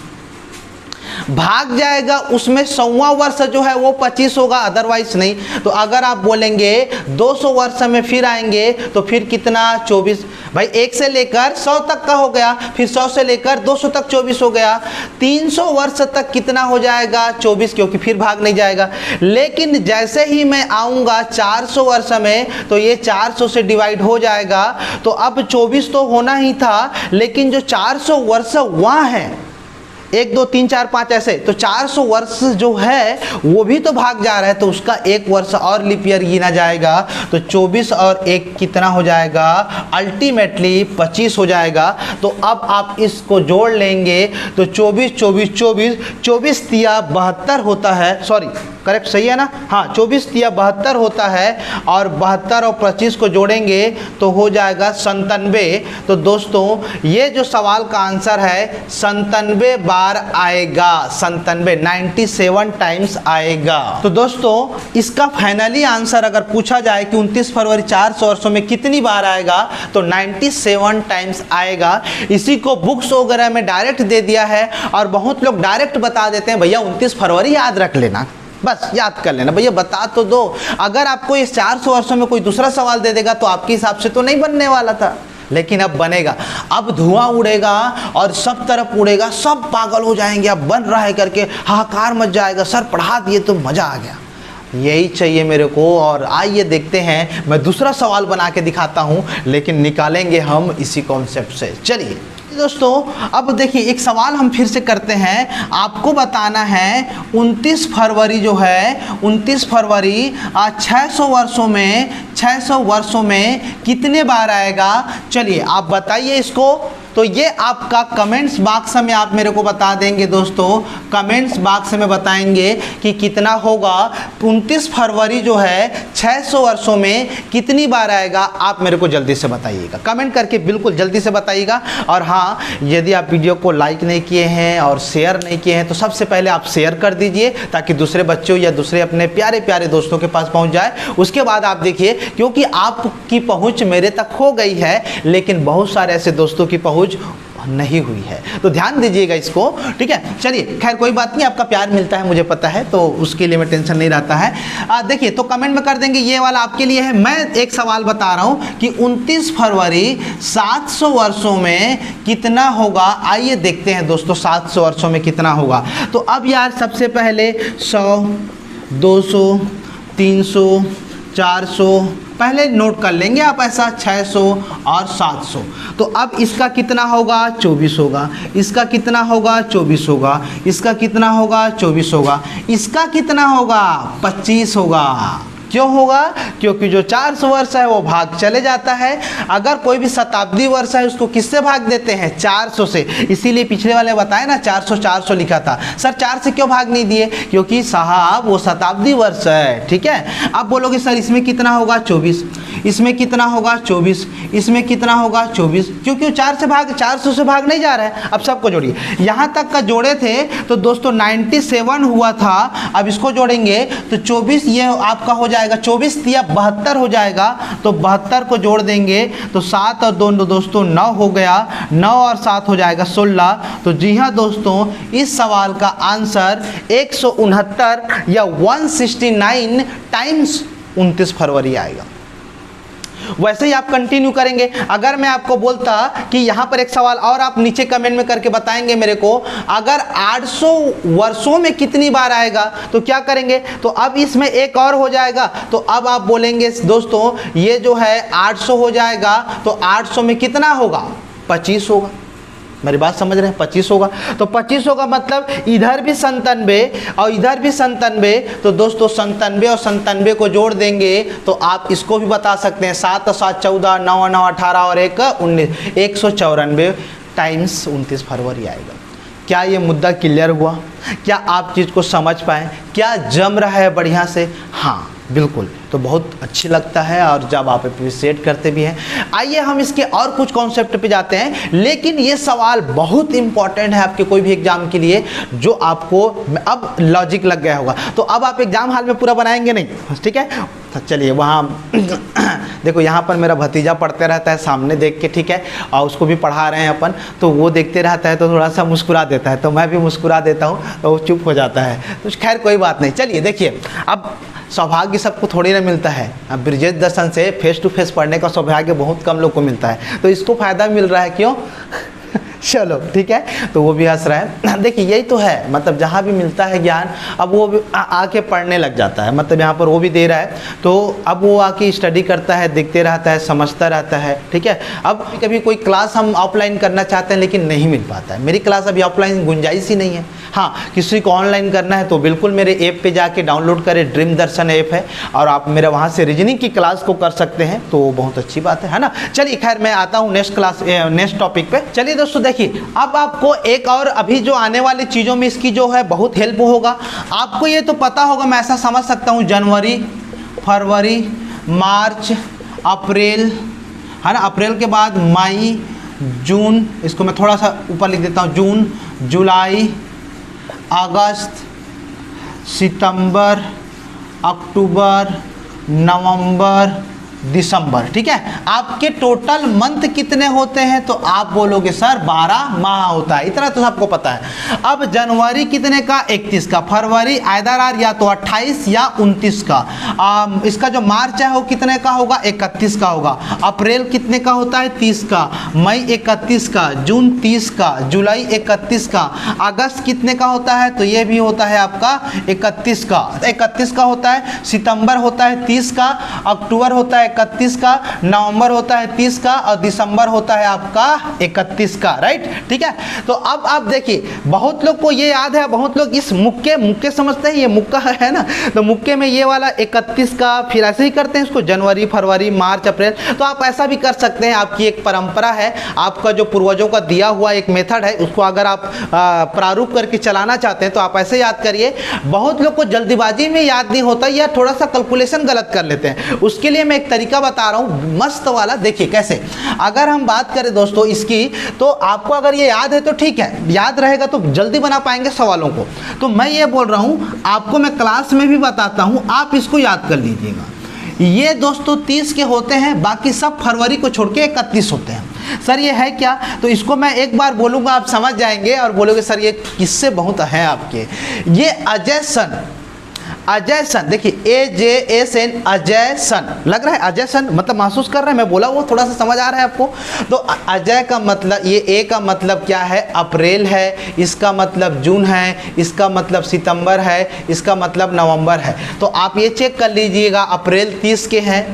भाग जाएगा, उसमें 100वां वर्ष जो है वो 25 होगा, अदरवाइज नहीं। तो अगर आप बोलेंगे 200 वर्ष में फिर आएंगे तो फिर कितना 24, भाई 1 से लेकर 100 तक का हो गया, फिर 100 से लेकर 200 तक 24 हो गया, 300 वर्ष तक कितना हो जाएगा 24, क्योंकि फिर भाग नहीं जाएगा। लेकिन जैसे ही मैं आऊँगा 400 वर्ष में तो ये 400 से डिवाइड हो जाएगा, तो अब 24 तो होना ही था, लेकिन जो 400 वर्ष वहाँ है 1 2 3 4 5 ऐसे, तो 400 वर्ष जो है वो भी तो भाग जा रहा है, तो उसका 1 वर्ष और लीप ईयर गिना जाएगा। तो 24 और 1 कितना हो जाएगा, अल्टीमेटली 25 हो जाएगा। तो अब आप इसको जोड़ लेंगे तो 24 तिया 72 होता है, सॉरी करेक्ट सही है ना, हाँ 24 तिया 72 होता है, और 72 और 25 को जोड़ेंगे तो हो जाएगा 97। तो दोस्तों ये जो सवाल का आंसर है 97 बार आएगा, 97 टाइम्स आएगा। तो दोस्तों इसका फाइनली आंसर अगर पूछा जाए कि 29 फरवरी 400 वर्षों में कितनी बार आएगा, तो 97 टाइम्स आएगा। इसी को बुक्स वगैरह में डायरेक्ट दे दिया है, और बहुत लोग डायरेक्ट बता देते हैं भैया 29 फरवरी याद रख लेना, बस याद कर लेना, भैया बता तो दो। अगर आपको इस 400 वर्षों में कोई दूसरा सवाल दे देगा तो आपके हिसाब से तो नहीं बनने वाला था, लेकिन अब बनेगा। अब धुआं उड़ेगा और सब तरफ उड़ेगा, सब पागल हो जाएंगे, अब बन रहा है करके हाहाकार मच जाएगा, सर पढ़ा दिए तो मज़ा आ गया। यही चाहिए मेरे को। और आइए देखते हैं, मैं दूसरा सवाल बना के दिखाता हूँ, लेकिन निकालेंगे हम इसी कॉन्सेप्ट से। चलिए दोस्तों अब देखिए एक सवाल हम फिर से करते हैं। आपको बताना है 29 फरवरी जो है 29 फरवरी 600 वर्षों में कितने बार आएगा। चलिए आप बताइए इसको। तो ये आपका कमेंट्स बॉक्स में आप मेरे को बता देंगे दोस्तों, कमेंट्स बॉक्स में बताएंगे कि कितना होगा। 29 फरवरी जो है 600 वर्षों में कितनी बार आएगा, आप मेरे को जल्दी से बताइएगा, कमेंट करके बिल्कुल जल्दी से बताइएगा। और हाँ, यदि आप वीडियो को लाइक नहीं किए हैं और शेयर नहीं किए हैं तो सबसे पहले आप शेयर कर दीजिए, ताकि दूसरे बच्चों या दूसरे अपने प्यारे प्यारे दोस्तों के पास पहुँच जाए। उसके बाद आप देखिए, क्योंकि आपकी पहुँच मेरे तक हो गई है, लेकिन बहुत सारे ऐसे दोस्तों की पहुँच नहीं हुई है, तो ध्यान दीजिएगा इसको, ठीक है। चलिए खैर कोई बात नहीं, आपका प्यार मिलता है मुझे पता है, तो उसके लिए मैं टेंशन नहीं रहता है। देखिए तो कमेंट में कर देंगे, ये वाला आपके लिए है। मैं एक सवाल बता रहा हूँ कि 29 फरवरी 700 वर्षों में कितना होगा। आइए देखते हैं दोस्तों 700 वर्षों में कितना होगा। तो अब यार सबसे पहले 100 200 300 400 पहले नोट कर लेंगे आप ऐसा, 600 और 700। तो अब इसका कितना होगा 24 होगा, इसका कितना होगा 24 होगा, इसका कितना होगा 24 होगा, इसका कितना होगा 25 होगा। क्यों होगा? क्योंकि जो 400 वर्ष है वो भाग चले जाता है। अगर कोई भी शताब्दी वर्ष है उसको किससे भाग देते हैं 400 से, इसीलिए पिछले वाले बताए ना 400 लिखा था। सर 4 से क्यों भाग नहीं दिए? क्योंकि साहब वो शताब्दी वर्ष है, ठीक है। अब बोलोगे सर इसमें कितना होगा 24, इसमें कितना होगा 24, इसमें कितना होगा 24, क्योंकि 400 से भाग नहीं जा रहा है। अब सबको जोड़िए, यहाँ तक का जोड़े थे तो दोस्तों 97 हुआ था, अब इसको जोड़ेंगे तो 24, ये आपका हो जाएगा 24 या 72 हो जाएगा, तो 72 को जोड़ देंगे तो 7 और 2 दोस्तों 9 हो गया, 9 और 7 हो जाएगा 16। तो जी हाँ दोस्तों, इस सवाल का आंसर 169 या 169 टाइम्स 29 फरवरी आएगा। वैसे ही आप कंटिन्यू करेंगे। अगर मैं आपको बोलता कि यहाँ पर एक सवाल और आप नीचे कमेंट में करके बताएंगे मेरे को, अगर 800 वर्षों में कितनी बार आएगा तो क्या करेंगे, तो अब इसमें एक और हो जाएगा, तो अब आप बोलेंगे दोस्तों ये जो है 800 हो जाएगा, तो 800 में कितना होगा 25 होगा। मेरी बात समझ रहे हैं, 25 होगा, तो 25 होगा मतलब इधर भी 97 और इधर भी 97, तो दोस्तों 97 और 97 को जोड़ देंगे तो आप इसको भी बता सकते हैं, 7 और 7 14, 9 और 9 18 और 1 19, 194 टाइम्स 29 फरवरी आएगा। क्या ये मुद्दा क्लियर हुआ? क्या आप चीज़ को समझ पाएँ? क्या जम रहा है बढ़िया से? हाँ बिल्कुल, तो बहुत अच्छी लगता है और जब आप अप्रिशिएट करते भी हैं। आइए हम इसके और कुछ कॉन्सेप्ट पे जाते हैं, लेकिन ये सवाल बहुत इंपॉर्टेंट है आपके कोई भी एग्जाम के लिए, जो आपको अब लॉजिक लग गया होगा। तो अब आप एग्जाम हॉल में पूरा बनाएंगे नहीं, ठीक है? तो चलिए वहाँ देखो, यहाँ पर मेरा भतीजा पढ़ते रहता है सामने देख के, ठीक है, और उसको भी पढ़ा रहे हैं अपन, तो वो देखते रहता है तो थोड़ा सा मुस्कुरा देता है, तो मैं भी मुस्कुरा देता हूँ, तो वो चुप हो जाता है। तो खैर कोई बात नहीं। चलिए देखिए, अब सौभाग्य सबको थोड़ी ना मिलता है, अब ब्रिजेश दर्शन से फेस टू फेस पढ़ने का सौभाग्य बहुत कम लोग को मिलता है, तो इसको फ़ायदा मिल रहा है। क्यों? चलो ठीक है, तो वो भी हंस रहा है। देखिए यही तो है, मतलब जहाँ भी मिलता है ज्ञान, अब वो भी आके पढ़ने लग जाता है, मतलब यहाँ पर वो भी दे रहा है, तो अब वो आके स्टडी करता है, देखते रहता है, समझता रहता है, ठीक है। अब कभी कोई क्लास हम ऑफलाइन करना चाहते हैं लेकिन नहीं मिल पाता है, मेरी क्लास अभी ऑफलाइन गुंजाइश ही नहीं है। हाँ, किसी को ऑनलाइन करना है तो बिल्कुल मेरे ऐप पे जाके डाउनलोड करें, ड्रीम दर्शन ऐप है, और आप मेरे वहाँ से रीजनिंग की क्लास को कर सकते हैं, तो बहुत अच्छी बात है ना। चलिए खैर मैं आता हूँ नेक्स्ट टॉपिक पे। चलिए दोस्तों देखिए, अब आपको एक और अभी जो आने वाली चीज़ों में इसकी जो है बहुत हेल्प होगा। आपको ये तो पता होगा, मैं ऐसा समझ सकता हूँ, जनवरी, फरवरी, मार्च, अप्रैल, है ना, अप्रैल के बाद मई, जून, इसको मैं थोड़ा सा ऊपर लिख देता हूँ, जून, जुलाई, अगस्त, सितंबर, अक्टूबर, नवंबर, दिसंबर, ठीक है। आपके टोटल मंथ कितने होते हैं, तो आप बोलोगे सर 12 माह होता है, इतना तो सबको पता है। अब जनवरी कितने का, 31 का, फरवरी आइदर या तो 28 या 29 का, इसका जो मार्च है वो कितने का होगा, 31 का होगा, अप्रैल कितने का होता है, 30 का, मई 31 का, जून 30 का, जुलाई 31 का, अगस्त कितने का होता है, तो ये भी होता है आपका 31 का होता है, सितंबर होता है 30 का, अक्टूबर होता है 31 का, नवंबर होता है 30 का, और दिसंबर होता है आपका 31 का, राइट, ठीक है। तो अब आप देखिए, बहुत लोग को ये याद है, बहुत लोग इस मुक्के समझते हैं, ये मुक्का है ना, तो मुक्के में ये वाला 31 का, फिर ऐसे ही करते हैं इसको, जनवरी, फरवरी, मार्च, अप्रैल। तो आप ऐसा भी कर सकते हैं, आपकी एक परंपरा है, आपका जो पूर्वजों का दिया हुआ एक मेथड है, उसको अगर आप प्रारूप करके चलाना चाहते हैं तो आप ऐसे याद करिए। बहुत लोग को जल्दीबाजी में याद नहीं होता या थोड़ा सा कैलकुलेशन गलत कर लेते हैं, उसके लिए मैं एक तरीका बता रहा हूं मस्त वाला। देखिए कैसे, अगर हम बात करें दोस्तों इसकी, तो आपको अगर ये याद है तो ठीक है, याद रहेगा तो जल्दी बना पाएंगे सवालों को। तो मैं ये बोल रहा हूं, आपको मैं क्लास में भी बताता हूं, आप इसको याद कर लीजिएगा। ये दोस्तों 30 के होते हैं, बाकी सब फरवरी को छोड़ के 31 होते हैं। सर ये है क्या, तो इसको मैं एक बार बोलूँगा, आप समझ जाएंगे और बोलोगे सर ये किससे बहुत है आपके। ये अजय सन, अजय सन, देखिए AJSN, अजय सन, लग रहा है अजय सन, मतलब महसूस कर रहे हैं, मैं बोला वो थोड़ा सा समझ आ रहा है आपको। तो अजय का मतलब, ये A का मतलब क्या है, अप्रैल है, इसका मतलब जून है, इसका मतलब सितंबर है, इसका मतलब नवंबर है। तो आप ये चेक कर लीजिएगा, अप्रैल 30 के हैं,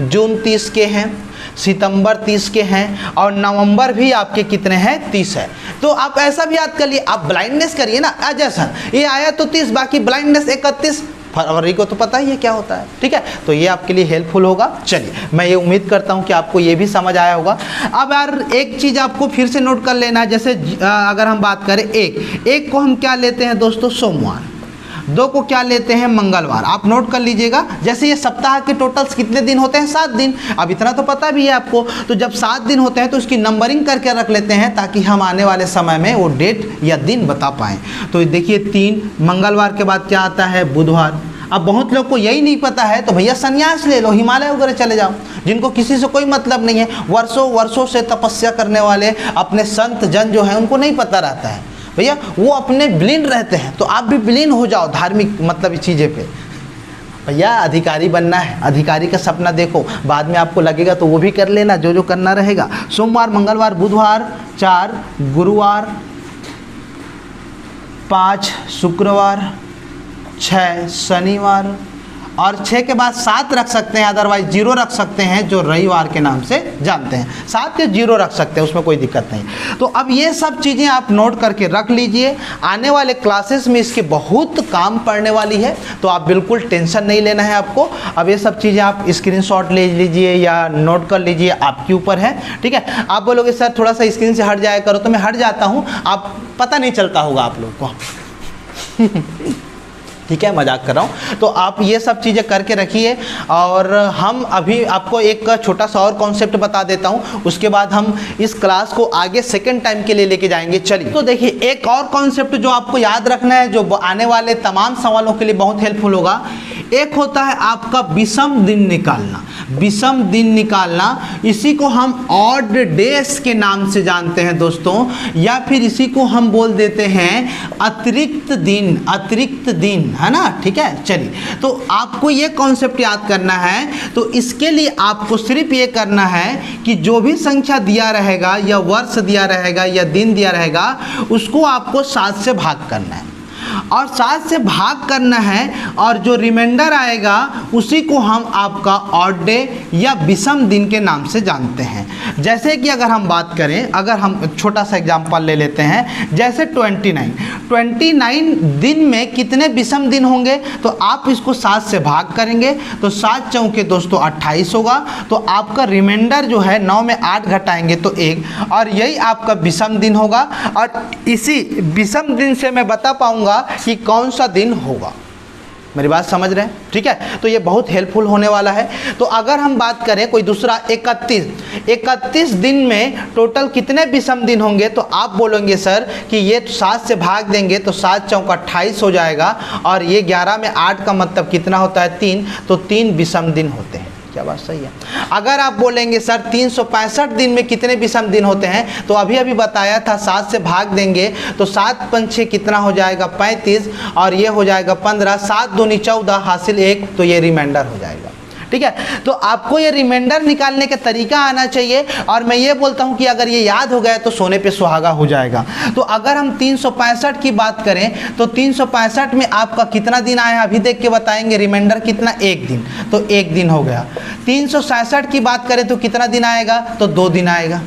जून 30 के हैं, सितंबर 30 के हैं, और नवंबर भी आपके कितने हैं, 30 है। तो आप ऐसा भी याद कर लिए, आप ब्लाइंडनेस करिए ना, अजय सन ये आया तो 30, बाकी ब्लाइंडनेस 31, फरवरी को तो पता ही है क्या होता है, ठीक है। तो ये आपके लिए हेल्पफुल होगा। चलिए मैं ये उम्मीद करता हूँ कि आपको ये भी समझ आया होगा। अब यार एक चीज़ आपको फिर से नोट कर लेना है, जैसे अगर हम बात करें एक को हम क्या लेते हैं दोस्तों, सोमवार, 2 को क्या लेते हैं मंगलवार। आप नोट कर लीजिएगा। जैसे ये सप्ताह के टोटल्स कितने दिन होते हैं 7 दिन। अब इतना तो पता भी है आपको, तो जब 7 दिन होते हैं तो इसकी नंबरिंग करके रख लेते हैं ताकि हम आने वाले समय में वो डेट या दिन बता पाएँ। तो देखिए 3, मंगलवार के बाद क्या आता है बुधवार। अब बहुत लोग को यही नहीं पता है तो भैया संन्यास ले लो, हिमालय वगैरह चले जाओ, जिनको किसी से कोई मतलब नहीं है, वर्षों वर्षों से तपस्या करने वाले अपने संत जन जो है उनको नहीं पता रहता है भैया, वो अपने विलीन रहते हैं। तो आप भी विलीन हो जाओ धार्मिक मतलब चीज़ें पे। भैया अधिकारी बनना है, अधिकारी का सपना देखो, बाद में आपको लगेगा तो वो भी कर लेना जो जो करना रहेगा। सोमवार, मंगलवार, बुधवार, 4 गुरुवार, 5 शुक्रवार, 6 शनिवार, और 6 के बाद 7 रख सकते हैं, अदरवाइज 0 रख सकते हैं जो रविवार के नाम से जानते हैं। 7 के 0 रख सकते हैं, उसमें कोई दिक्कत नहीं। तो अब ये सब चीज़ें आप नोट करके रख लीजिए। आने वाले क्लासेस में इसके बहुत काम पड़ने वाली है, तो आप बिल्कुल टेंशन नहीं लेना है आपको। अब ये सब चीज़ें आप स्क्रीनशॉट ले लीजिए या नोट कर लीजिए, आपके ऊपर है। ठीक है, आप बोलोगे सर थोड़ा सा स्क्रीन से हट जाया करो, तो मैं हट जाता हूँ, आप पता नहीं चलता होगा आप लोग को। ठीक है, मजाक कर रहा हूँ। तो आप ये सब चीज़ें करके रखिए। और हम अभी आपको एक छोटा सा और कॉन्सेप्ट बता देता हूँ, उसके बाद हम इस क्लास को आगे सेकंड टाइम के लिए लेके जाएंगे। चलिए, तो देखिए एक और कॉन्सेप्ट जो आपको याद रखना है, जो आने वाले तमाम सवालों के लिए बहुत हेल्पफुल होगा। एक होता है आपका विषम दिन निकालना। विषम दिन निकालना, इसी को हम ऑड डेज के नाम से जानते हैं दोस्तों, या फिर इसी को हम बोल देते हैं अतिरिक्त दिन। अतिरिक्त दिन है ना, ठीक है। चलिए, तो आपको ये कॉन्सेप्ट याद करना है। तो इसके लिए आपको सिर्फ ये करना है कि जो भी संख्या दिया रहेगा या वर्ष दिया रहेगा या दिन दिया रहेगा, उसको आपको 7 से भाग करना है, और 7 से भाग करना है, और जो रिमाइंडर आएगा उसी को हम आपका ऑड डे या विषम दिन के नाम से जानते हैं। जैसे कि अगर हम बात करें, अगर हम छोटा सा एग्जांपल ले लेते हैं, जैसे 29 दिन में कितने विषम दिन होंगे, तो आप इसको 7 से भाग करेंगे तो 7 चौके दोस्तों 28 होगा। तो आपका रिमाइंडर जो है 9 में 8 घटाएंगे तो 1, और यही आपका विषम दिन होगा। और इसी विषम दिन से मैं बता पाऊंगा कि कौन सा दिन होगा। मेरी बात समझ रहे हैं? ठीक है, तो ये बहुत हेल्पफुल होने वाला है। तो अगर हम बात करें कोई दूसरा 31 दिन में टोटल कितने विषम दिन होंगे, तो आप बोलेंगे सर कि ये 7 से भाग देंगे तो 7 चौका 28 हो जाएगा, और ये 11 में 8 का मतलब कितना होता है 3, तो 3 विषम दिन होते हैं। क्या बात सही है? अगर आप बोलेंगे सर 365 दिन में कितने विषम दिन होते हैं, तो अभी अभी बताया था 7 से भाग देंगे तो 7 पंच 6 कितना हो जाएगा 35, और ये हो जाएगा 15, 7 दूनी 14 हासिल 1, तो ये रिमाइंडर हो जाएगा। ठीक है, तो आपको ये रिमाइंडर निकालने का तरीका आना चाहिए, और मैं ये बोलता हूँ कि अगर ये याद हो गया तो सोने पे सुहागा हो जाएगा। तो अगर हम 365 की बात करें तो 365 में आपका कितना दिन आया अभी देख के बताएंगे। रिमाइंडर कितना, 1 दिन, तो 1 दिन हो गया। 367 की बात करें तो कितना दिन आएगा, तो 2 दिन आएगा।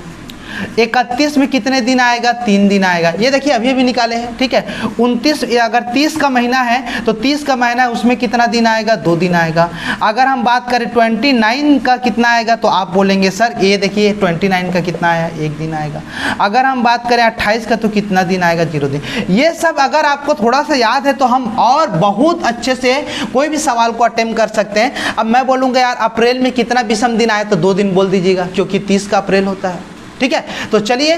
31 में कितने दिन आएगा, 3 दिन आएगा। ये देखिए अभी अभी निकाले हैं। ठीक है, 29 अगर 30 का महीना है तो 30 का महीना है, उसमें कितना दिन आएगा, 2 दिन आएगा। अगर हम बात करें 29 का कितना आएगा, तो आप बोलेंगे सर ये देखिए 29 का कितना आया, 1 दिन आएगा। अगर हम बात करें 28 का तो कितना दिन आएगा, 0 दिन। ये सब अगर आपको थोड़ा सा याद है तो हम और बहुत अच्छे से कोई भी सवाल को अटेम्प्ट कर सकते हैं। अब मैं बोलूँगा यार अप्रैल में कितना विषम दिन आया, तो 2 दिन बोल दीजिएगा, क्योंकि 30 का अप्रैल होता है। ठीक है, तो चलिए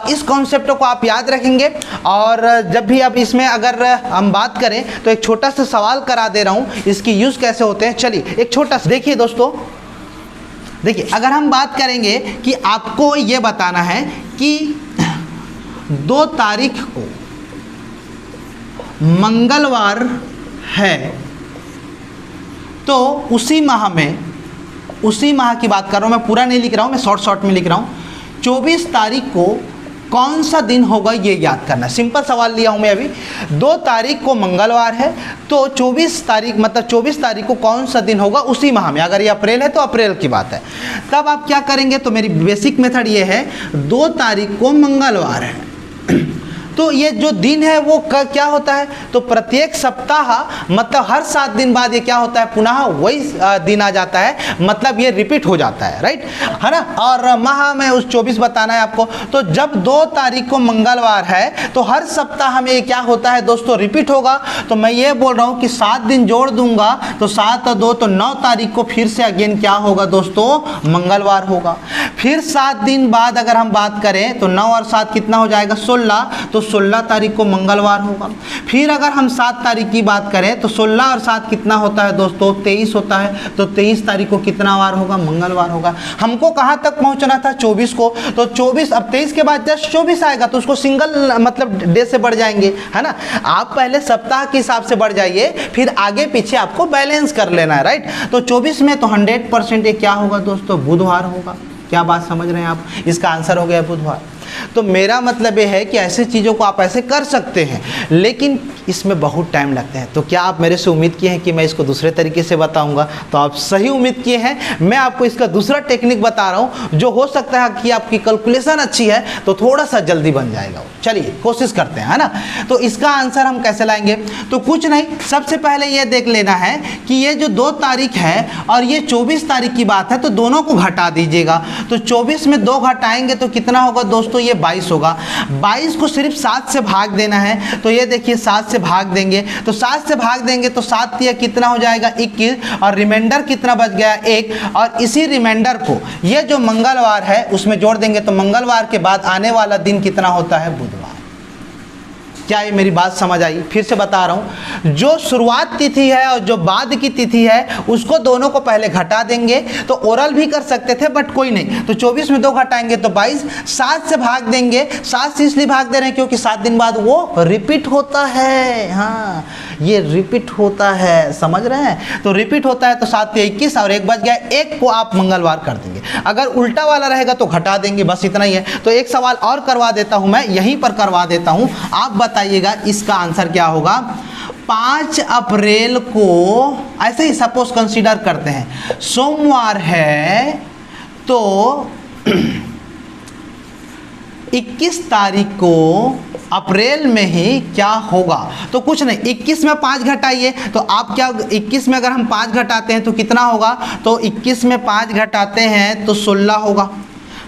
इस कॉन्सेप्ट को आप याद रखेंगे। और जब भी अब इसमें अगर हम बात करें तो एक छोटा सा सवाल करा दे रहा हूँ, इसकी यूज़ कैसे होते हैं। चलिए एक छोटा सा देखिए दोस्तों, देखिए अगर हम बात करेंगे कि आपको ये बताना है कि 2 तारीख को मंगलवार है, तो उसी माह की बात कर रहा हूँ मैं, पूरा नहीं लिख रहा हूँ मैं, शॉर्ट में लिख रहा हूँ। 24 तारीख को कौन सा दिन होगा ये याद करना। सिंपल सवाल लिया हूँ मैं अभी। 2 तारीख को मंगलवार है, तो 24 तारीख मतलब 24 तारीख को कौन सा दिन होगा उसी माह में। अगर ये अप्रैल है तो अप्रैल की बात है। तब आप क्या करेंगे, तो मेरी बेसिक मेथड ये है, 2 तारीख को मंगलवार है तो ये जो दिन है वो क्या होता है, तो प्रत्येक सप्ताह मतलब हर 7 दिन बाद ये क्या होता है, पुनः वही दिन आ जाता है, मतलब ये रिपीट हो जाता है, राइट, है ना। और माह में उस 24 बताना है आपको। तो जब 2 तारीख को मंगलवार है तो हर सप्ताह में ये क्या होता है दोस्तों, रिपीट होगा। तो मैं ये बोल रहा हूँ कि 7 दिन जोड़ दूंगा तो 7 और 2 तो 9 तारीख को फिर से अगेन क्या होगा दोस्तों, मंगलवार होगा। फिर 7 दिन बाद अगर हम बात करें तो 9 और 7 कितना हो जाएगा, 16, तो 16 तारीख को मंगलवार होगा। फिर अगर हम 7 तारीख की बात करें तो 16 और 7 कितना होता है दोस्तों, 23 होता है। तो 23 तारीख को कितना वार होगा, मंगलवार होगा। हमको कहाँ तक पहुँचना था, 24 को, तो 24, अब 23 के बाद जस्ट 24 आएगा तो उसको सिंगल मतलब डे से बढ़ जाएंगे, है ना। आप पहले सप्ताह के हिसाब से बढ़ जाइए, फिर आगे पीछे आपको बैलेंस कर लेना है, राइट। तो 24 में तो 100% ये क्या होगा दोस्तों, बुधवार होगा। क्या बात समझ रहे हैं आप, इसका आंसर हो गया बुधवार। तो मेरा मतलब ये है कि ऐसी चीज़ों को आप ऐसे कर सकते हैं, लेकिन इसमें बहुत टाइम लगता है। तो क्या आप मेरे से उम्मीद किए हैं कि मैं इसको दूसरे तरीके से बताऊंगा, तो आप सही उम्मीद किए हैं। मैं आपको इसका दूसरा टेक्निक बता रहा हूं, जो हो सकता है कि आपकी कैलकुलेशन अच्छी है तो थोड़ा सा जल्दी बन जाएगा। चलिए कोशिश करते हैं, है ना। तो इसका आंसर हम कैसे लाएंगे, तो कुछ नहीं, सबसे पहले ये देख लेना है कि ये जो 2 तारीख है और ये 24 तारीख की बात है, तो दोनों को घटा दीजिएगा। तो 24 में 2 घटाएंगे तो कितना होगा दोस्तों, ये 22 होगा। 22 को सिर्फ 7 से भाग देना है। तो ये देखिए 7 से भाग देंगे, तो 7 से भाग देंगे तो 7 या कितना हो जाएगा, 21, और रिमाइंडर कितना बच गया, 1। और इसी रिमाइंडर को ये जो मंगलवार है उसमें जोड़ देंगे तो मंगलवार के बाद आने वाला दिन कितना होता है, बुधवार। क्या ये मेरी बात समझ आई? फिर से बता रहा हूँ, जो शुरुआत तिथि है और जो बाद की तिथि है उसको दोनों को पहले घटा देंगे। तो ओरल भी कर सकते थे बट कोई नहीं। तो 24 में 2 घटाएंगे तो 22, 7 से भाग देंगे। 7 से इसलिए भाग दे रहे हैं क्योंकि 7 दिन बाद वो रिपीट होता है। हाँ, ये रिपीट होता है, समझ रहे हैं। तो रिपीट होता है तो 7 से 21 और 1 बच गया, 1 को आप मंगलवार कर देंगे। अगर उल्टा वाला रहेगा तो घटा देंगे, बस इतना ही है। तो एक सवाल और करवा देता हूँ, मैं यहीं पर करवा देता हूँ, आप बताइएगा इसका आंसर क्या होगा। 5 अप्रैल को ऐसे ही सपोज कंसीडर करते हैं, सोमवार है, तो 21 तारीख को अप्रैल में ही क्या होगा। तो कुछ नहीं, 21 में 5 घटाइए तो आप क्या, 21 में अगर हम 5 घटाते हैं तो कितना होगा, तो 21 में 5 घटाते हैं तो 16 होगा।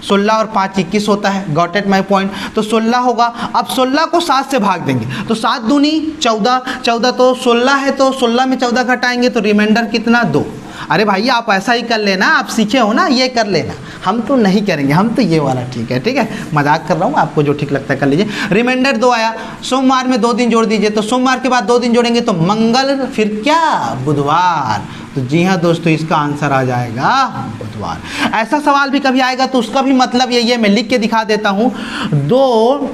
16 और 5 21 होता है, गॉट इट माई पॉइंट। तो 16 होगा। अब 16 को 7 से भाग देंगे तो 7 दूनी 14, 14 तो 16 है, तो 16 में 14 घटाएंगे तो रिमाइंडर कितना, 2। अरे भाई आप ऐसा ही कर लेना, आप सीखे हो ना, ये कर लेना। हम तो नहीं करेंगे, हम तो ये वाला ठीक है, ठीक है, मजाक कर रहा हूँ, आपको जो ठीक लगता है कर लीजिए। रिमाइंडर 2 आया, सोमवार में 2 दिन जोड़ दीजिए, तो सोमवार के बाद 2 दिन जोड़ेंगे तो मंगल, फिर क्या, बुधवार। तो जी हाँ दोस्तों, इसका आंसर आ जाएगा बुधवार। ऐसा सवाल भी कभी आएगा तो उसका भी मतलब यही है, मैं लिख के दिखा देता हूँ। 2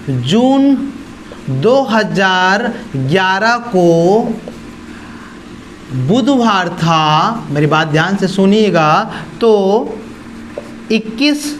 जून 2011 को बुधवार था, मेरी बात ध्यान से सुनिएगा, तो 21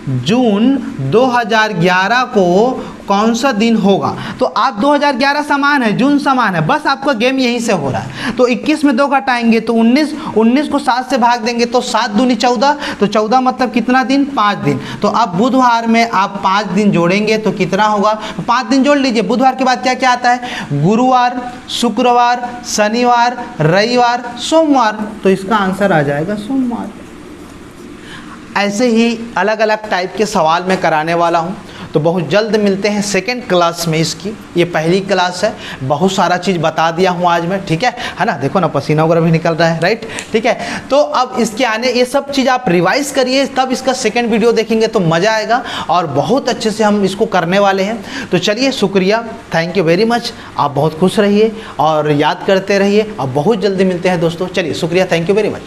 जून 2011 को कौन सा दिन होगा। तो आप 2011 समान है, जून समान है, बस आपका गेम यहीं से हो रहा है। तो 21 में 2 घटाएंगे तो 19, 19 को 7 से भाग देंगे तो 7 दूनी 14, तो 14 मतलब कितना दिन, 5 दिन। तो अब बुधवार में आप 5 दिन जोड़ेंगे तो कितना होगा, 5 दिन जोड़ लीजिए। बुधवार के बाद क्या क्या आता है, गुरुवार, शुक्रवार, शनिवार, रविवार, सोमवार। तो इसका आंसर आ जाएगा सोमवार। ऐसे ही अलग अलग टाइप के सवाल मैं कराने वाला हूँ। तो बहुत जल्द मिलते हैं सेकंड क्लास में इसकी। ये पहली क्लास है, बहुत सारा चीज़ बता दिया हूँ आज मैं, ठीक है ना। देखो ना पसीना वगैरह भी निकल रहा है, राइट, ठीक है। तो अब इसके आने ये सब चीज़ आप रिवाइज करिए, तब इसका सेकंड वीडियो देखेंगे तो मज़ा आएगा और बहुत अच्छे से हम इसको करने वाले हैं। तो चलिए, शुक्रिया, थैंक यू वेरी मच। आप बहुत खुश रहिए और याद करते रहिए और बहुत जल्दी मिलते हैं दोस्तों। चलिए, शुक्रिया, थैंक यू वेरी मच।